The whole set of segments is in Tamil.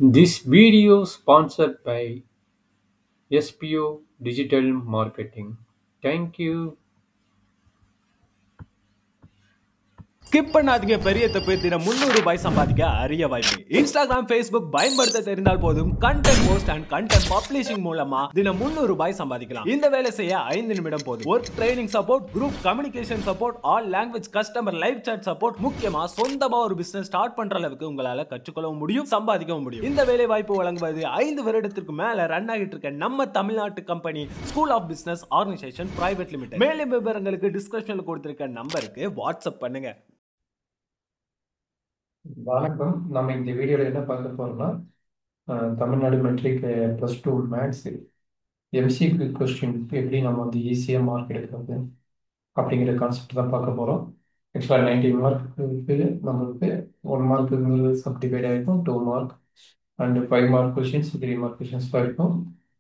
This video sponsored by SPO Digital Marketing. Thank you. Skip பண்ணாதீங்க பெரிய தப்பு. தினம் 300 ரூபாய் சம்பாதிக்க அரிய வாய்ப்பு. இன்ஸ்டாகிராம், ஃபேஸ்புக் பயன்படுத்த தெரிந்தால் போதும். Content post and content publishing மூலமா தினம் 300 ரூபாய் சம்பாதிக்கலாம். இந்த வேலை செய்ய 5 நிமிடம் போதும். Work training support, group communication support, all language customer live chat support, முக்கியமா சொந்தமா ஒரு பிசினஸ் ஸ்டார்ட் பண்ற அளவுக்கு உங்களால கற்றுக்கொள்ளவும் முடியும், சம்பாதிக்கவும் முடியும். இந்த வேலை வாய்ப்பு வழங்குவது 5 வருடத்திற்கு மேல ரன் ஆகிட்டு இருக்க நம்ம தமிழ்நாட்டு company school of business organisation private limited. மேலும் விவரங்களுக்கு டிஸ்கிரிப்ஷன்ல கொடுத்திருக்க நம்பருக்கு வாட்ஸ்அப் பண்ணுங்க. வணக்கம். நம்ம இந்த வீடியோவில் என்ன பார்க்க போறோம்னா Tamil Nadu matric +2 maths MCQ question எப்படி நம்ம வந்து ஈஸியாக மார்க் எடுக்கிறது அப்படிங்கிற கான்செப்ட் தான் பார்க்க போகிறோம். ஆக்சுவலாக 90 மார்க்குக்கு நம்மளுக்கு 1 மார்க்கு சப்டிவைட் ஆகிருக்கும், 2 mark and 5 mark questions, 3 mark கொஷின்ஸ்லாம் இருக்கும்.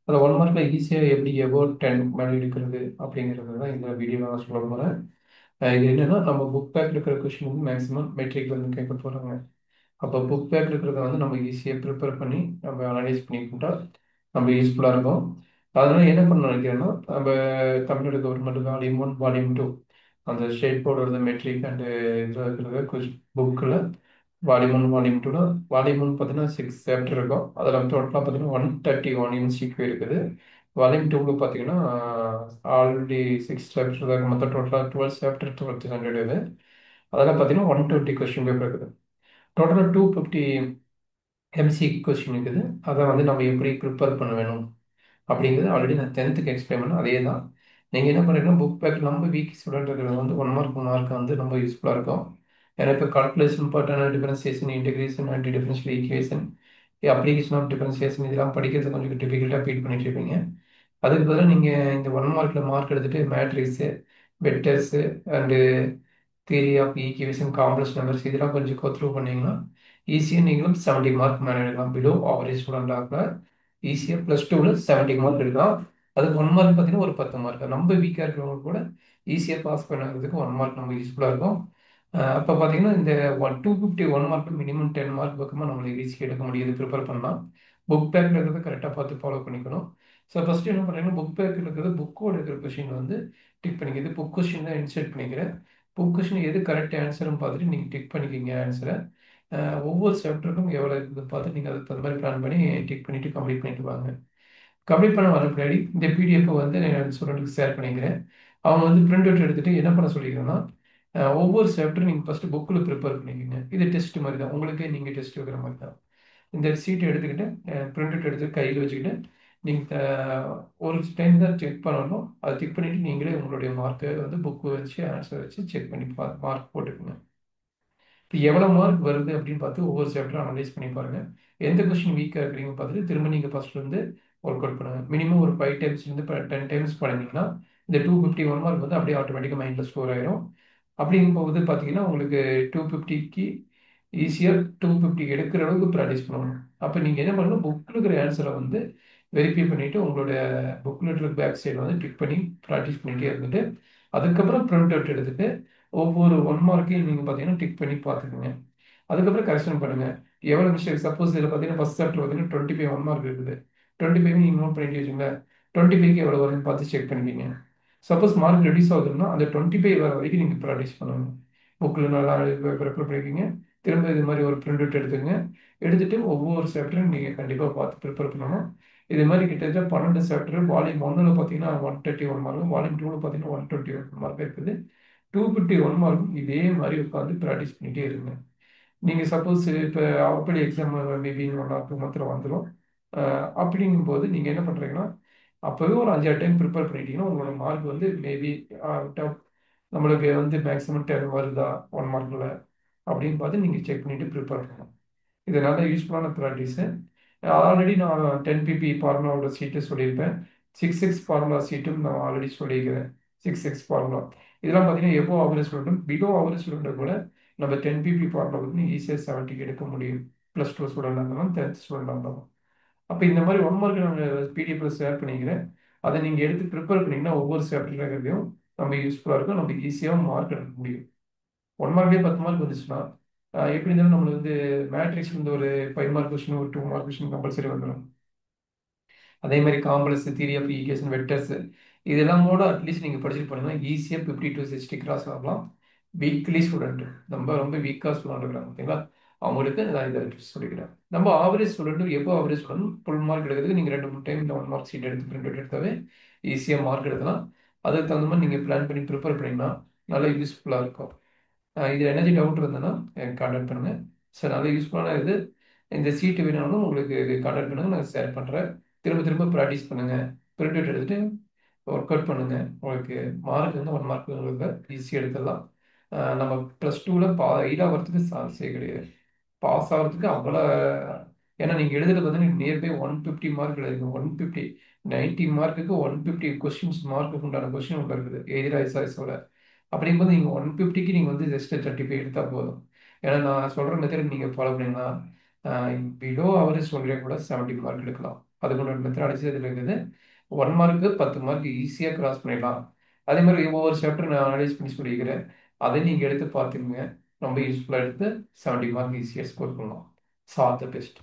அதில் 1 மார்க்கில் ஈஸியாக எப்படி எபோவ் 10 மேலே எடுக்கிறது அப்படிங்கிறது தான் இந்த வீடியோவில் நான் சொல்ல போகிறேன். இது என்னென்னா, நம்ம புக் பேக் இருக்கிற கொஷின் வந்து மேக்ஸிமம் மெட்ரிக் வந்து கேட்க போகிறாங்க. அப்போ புக் பேக் இருக்கிறத வந்து நம்ம ஈஸியாக ப்ரிப்பேர் பண்ணி நம்ம அனலைஸ் பண்ணிக்கிட்டா நம்ம யூஸ்ஃபுல்லாக இருக்கும். அதனால் என்ன பண்ண நினைக்கிறேன்னா, நம்ம தமிழ்நாடு கவர்மெண்ட் வால்யூம் 1 வால்யூம் 2 அந்த ஸ்டேட் போர்டோட மெட்ரிக் அண்டு இதில் இருக்கிற புக்கில் வால்யூம் 1 வால்யூம் 2 வால்யூம் 1 பார்த்தீங்கன்னா 6 சாப்டர் இருக்கும். அதில் டோட்டலாக பார்த்தீங்கன்னா 131 எம்சிக்யூ இருக்குது. வால்யூம் 2வில் பார்த்தீங்கன்னா ஆல்ரெடி 6 சாப்டர் தான் இருக்குது. மொத்தம் டோட்டலாக 12 சாப்டர் 1200 இது. அதெல்லாம் பார்த்தீங்கன்னா 120 கொஸ்டின் பேப்பர் இருக்குது. டோட்டலாக 250 எம்சிக்யூ கொஸ்டின் இருக்குது. அதை வந்து நம்ம எப்படி ப்ரிப்பேர் பண்ண வேணும் அப்படிங்கிறது ஆல்ரெடி நான் 10th எக்ஸ்பிளைன் பண்ணேன். அதே தான் நீங்கள் என்ன பண்ணுறீங்கன்னா, புக் பேக் நம்ம வீக் ஸ்டூடெண்ட் இருக்கிறது வந்து 1 மார்க் வந்து ரொம்ப யூஸ்ஃபுல்லாக இருக்கும். ஏன்னா இப்போ கால்குலேஷன் பார்ட்டான differentiation, integration, and differential equation, application of differentiation இதெல்லாம் படிக்கிறது கொஞ்சம் டிஃபிகல்ட்டாக ஃபீல் பண்ணிட்டு இருப்பீங்க. அதுக்கு பதிலாக நீங்கள் இந்த 1 மார்க்கில் மார்க் எடுத்துகிட்டு matrix, vectors and theory of equation, complex numbers இதெல்லாம் கொஞ்சம் கோத்ரூ பண்ணிங்கன்னா ஈஸியாக நீங்களும் 70 மார்க் மேலே எடுக்கலாம். பிலோ ஆவரேஜ் ஸ்டூடெண்டாக ஈஸியாக +2ல் 70 மார்க் எடுக்கலாம். அதுக்கு 1 மார்க் பார்த்தீங்கன்னா ஒரு 10 மார்க். நம்ம வீக்காக இருக்கிறவங்க கூட ஈஸியாக பாஸ் பண்ணுறதுக்கு 1 மார்க் நம்ம யூஸ்ஃபுல்லாக இருக்கும். அப்போ பார்த்தீங்கன்னா இந்த 250 1 மார்க் மினிமம் 10 மார்க் பக்கமாக நம்மளுக்கு ஈஸியாக எடுக்க முடியுது. ப்ரிப்பேர் பண்ணலாம். புக் பேக்கில் இருக்கிறத கரெக்டாக பார்த்து ஃபாலோ பண்ணிக்கணும். ஸோ ஃபஸ்ட்டு என்ன பண்ணுறீங்கன்னா, புக் பேக்கில் இருக்கிறது புக்கோட இருக்கிற கொஷின் வந்து டிக் பண்ணிக்கிறது. புக் கொஷின் தான் இன்சர்ட் பண்ணிக்கிறேன். புக் கொஷின் எது கரெக்ட் ஆன்சர்னு பார்த்துட்டு நீங்கள் டிக் பண்ணிக்கிங்க ஆன்சரை. ஒவ்வொரு சாப்டருக்கும் எவ்வளோ இருக்குது பார்த்து நீங்கள் அதுக்கு தகுந்த மாதிரி பிளான் பண்ணி டிக் பண்ணிவிட்டு கம்ப்ளீட் பண்ணிட்டு வாங்க. கம்ப்ளீட் பண்ண வர பின்னாடி இந்த பிடிஎஃப்பை வந்து நான் ஸ்டூடெண்ட்டுக்கு ஷேர் பண்ணிக்கிறேன். அவங்க வந்து பிரிண்ட் அவுட் எடுத்துகிட்டு என்ன பண்ண சொல்லிக்கிறேன்னா, ஒவ்வொரு சாப்டரும் நீங்கள் ஃபஸ்ட்டு புக்கில் ப்ரிப்பேர் பண்ணிக்கோங்க. இது டெஸ்ட் மாதிரி தான், உங்களுக்கே நீங்கள் டெஸ்ட் வைக்கிற மாதிரி தான். இந்த சீட்டை எடுத்துக்கிட்டு பிரிண்ட் அவுட் எடுத்து கையில் வச்சுக்கிட்டு நீங்கள் ஒரு டைம் தான் செக் பண்ணணும். அதை செக் பண்ணிவிட்டு நீங்களே உங்களுடைய மார்க்கை வந்து புக்கு வச்சு ஆன்சர் வச்சு செக் பண்ணி மார்க் போட்டுக்கோங்க. இப்போ எவ்வளோ மார்க் வருது அப்படின்னு பார்த்து ஒவ்வொரு சாப்டரும் அனலைஸ் பண்ணி பாருங்கள். எந்த கொஸ்டின் வீக்காக இருக்கிறீங்கன்னு பார்த்துட்டு திரும்ப நீங்கள் ஃபஸ்ட்லேருந்து ஒர்க் அவுட் பண்ணுங்கள். மினிமம் ஒரு 5 டைம்ஸ்லேருந்து 10 டைம்ஸ் பண்ணிங்கன்னா இந்த 251 மார்க் வந்து அப்படியே ஆட்டோமேட்டிக்காக மைண்டில் ஸ்டோர் ஆயிரும். அப்படிங்கும்போது பார்த்தீங்கன்னா உங்களுக்கு 250க்கு ஈஸியாக 250 எடுக்கிற அளவுக்கு ப்ராக்டிஸ் பண்ணணும். அப்போ நீங்கள் என்ன பண்ணணும், புக்கில் இருக்கிற ஆன்சரை வந்து வெரிஃபை பண்ணிவிட்டு உங்களுடைய புக்கில் இருக்கிற பேக் சைடில் வந்து டிக் பண்ணி ப்ராக்டிஸ் பண்ணிகிட்டே இருந்துட்டு அதுக்கப்புறம் பிரிண்ட் அவுட் எடுத்துகிட்டு ஒவ்வொரு 1 மார்க்கையும் நீங்கள் பார்த்தீங்கன்னா டிக் பண்ணி பார்த்துக்குங்க. அதுக்கப்புறம் கரெக்ஷன் பண்ணுங்கள். எவ்வளோ மிஸ்டேக், சப்போஸ் இதில் பார்த்தீங்கன்னா ஃபஸ்ட் சாப்டர் பார்த்தீங்கன்னா 25 1 மார்க் இருக்குது. 25 நீங்கள் நோட் பண்ணிட்டு வச்சுங்க. 25க்கு எவ்வளோ வருதுன்னு பார்த்து செக் பண்ணிக்கிங்க. சப்போஸ் மார்க் ரெடியூஸ் ஆகுதுன்னா அந்த 25 வர வரைக்கும் நீங்கள் ப்ராக்டிஸ் பண்ணணும். புக்கில் நல்லா ப்ரிப்பேர் பண்ணிக்கிங்க. திரும்ப இது மாதிரி ஒரு பிரிண்ட் அவுட் எடுத்துங்க. எடுத்துகிட்டு ஒவ்வொரு சாப்டரும் நீங்கள் கண்டிப்பாக பார்த்து ப்ரிப்பேர் பண்ணணும். இது மாதிரி கிட்டத்தட்ட 12 சாப்டர் வால்யூம் 1ல் பார்த்தீங்கன்னா 131 மார்க்கும், வால்யூம் 2ல் பார்த்தீங்கன்னா 121 மார்க் இருக்குது. 251 மார்க்கும் இதே மாதிரி உட்காந்து ப்ராக்டிஸ் பண்ணிகிட்டே இருங்க. நீங்கள் சப்போஸ் இப்போ அப்படி எக்ஸாம் மேபி 1 ஆர் 2 மந்த்தில் வந்துடும். அப்படிங்கும்போது நீங்கள் என்ன பண்ணுறீங்கன்னா, அப்போவே ஒரு 5-6 டைம் ப்ரிப்பேர் பண்ணிட்டீங்கன்னா உங்களோட மார்க் வந்து மேபி நம்மளுக்கு வந்து மேக்ஸிமம் 10 வருதா 1 மார்க்கில் அப்படின்னு பார்த்து நீங்கள் செக் பண்ணிவிட்டு ப்ரிப்பேர் பண்ணணும். இது நல்ல யூஸ்ஃபுல்லான ப்ராக்டிஸு. ஆல்ரெடி நான் 10 pp ஃபார்முலாவோட சீட்டு சொல்லியிருப்பேன். 6 ஃபார்முலா சீட்டும் நான் ஆல்ரெடி சொல்லியிருக்கிறேன். 6 ஃபார்முலா இதெல்லாம் பார்த்தீங்கன்னா above average student, below average ஸ்டூடெண்ட்டை கூட நம்ம 10 pp ஃபார்முலா வந்து ஈஸியாக 70க்கு எடுக்க முடியும். +2 ஸ்டூடெண்டாக இருந்தாலும் 10th ஸ்டூடெண்டாக இருந்தாலும். அப்போ இந்த மாதிரி 1 மார்க் நாங்கள் பிடிஎஃப்ல ஷேர் பண்ணிக்கிறேன். அதை நீங்கள் எடுத்து ப்ரிப்பேர் பண்ணிங்கன்னா ஒவ்வொரு சாப்டர்லையும் நம்ம யூஸ்ஃபுல்லாக இருக்கும். நம்ம ஈஸியாக மார்க் எடுக்க முடியும். 1 மார்க்லேயே 10 மார்க் வந்துச்சுன்னா எப்படி இருந்தாலும் நம்மளுக்கு வந்து மேட்ரிக்ஸ் வந்து ஒரு 5 மார்க் கொஸ்டின் ஒரு 2 மார்க் கொஸ்டின் கம்பல்சரி வந்துடும். அதே மாதிரி complex theory of equation vectors இதெல்லாம் கூட அட்லீஸ்ட் நீங்கள் படிச்சுட்டு போனீங்கன்னா ஈஸியாக 50 to 60 கிராஸ் ஆகலாம். வீக்லி ஸ்டூடெண்ட் ரொம்ப ரொம்ப வீக்காக ஸ்டூடெண்ட் இருக்கிறாங்க பார்த்தீங்களா, அவங்களுக்கு நான் இதை சொல்லிக்கிறேன். நம்ம ஆவரேஜ் ஸ்டூடெண்ட் எப்போ ஆவரேஜ் ஸ்டூடெண்ட் ஃபுல் மார்க் எடுக்கிறதுக்கு நீங்கள் 2 3 டைம் இந்த 1 மார்க் ஷீட் எடுத்து பிரிண்ட் அவுட் எடுத்தாவே ஈஸியாக மார்க் எடுக்கலாம். அதுக்கு தகுந்த மாதிரி நீங்கள் பிளான் பண்ணி ப்ரிப்பேர் பண்ணிங்கன்னா நல்லா யூஸ்ஃபுல்லாக இருக்கும். இதில் எனர்ஜி டவுட் இருந்ததுன்னா கான்டாக்ட் பண்ணுங்கள். சார் நல்ல யூஸ்ஃபுல்லான இது. இந்த சீட்டு வேணாலும் உங்களுக்கு கான்டாக்ட் பண்ணுங்கள், நான் ஷேர் பண்ணுறேன். திரும்ப திரும்ப ப்ராக்டிஸ் பண்ணுங்கள், பிரிண்ட் அவுட் எடுத்துகிட்டு ஒர்க் அவுட் பண்ணுங்கள். உங்களுக்கு மார்க் வந்து 1 மார்க் உங்களுக்கு ஈஸியாக எடுத்துடலாம். நம்ம +2ல் ஃபெயில் ஆகிறதுக்கு சான்ஸே கிடையாது. பாஸ் ஆகிறதுக்கு அவ்வளோ, ஏன்னா நீங்கள் எழுதுறது பார்த்தீங்கன்னா நியர்பை 150 மார்க் எழுதுங்க. 150 90 மார்க்குக்கு 150 கொஸ்டின்ஸ் மார்க்குக்கு உண்டான கொஸ்டின் உங்களுக்கு இருக்குது எதிராக எஸ்ஆர்எஸோட. அப்படிங்கும்போது நீங்கள் 150க்கு நீங்கள் வந்து ஜஸ்ட் 35 எடுத்தால் போதும். ஏன்னா நான் சொல்கிற மெத்தட் நீங்கள் ஃபாலோ பண்ணிங்கன்னா பிலோ அவரேஜ் சொல்கிறே கூட 70 மார்க் எடுக்கலாம். அதுக்கு ஒரு மெத்தடாலஜி இதில் இருக்குது. 1 மார்க்கு 10 மார்க் ஈஸியாக கிராஸ் பண்ணிடலாம். அதே மாதிரி ஒவ்வொரு சாப்டர் நான் அனலைஸ் பண்ணி சொல்லிக்கிறேன், அதை நீங்கள் எடுத்து பார்த்துக்குங்க. ரொம்ப யூஸ்ஃபுல்லாக எடுத்து 70 மார்க் ஈஸியாக ஸ்கோர் பண்ணலாம். So all the best.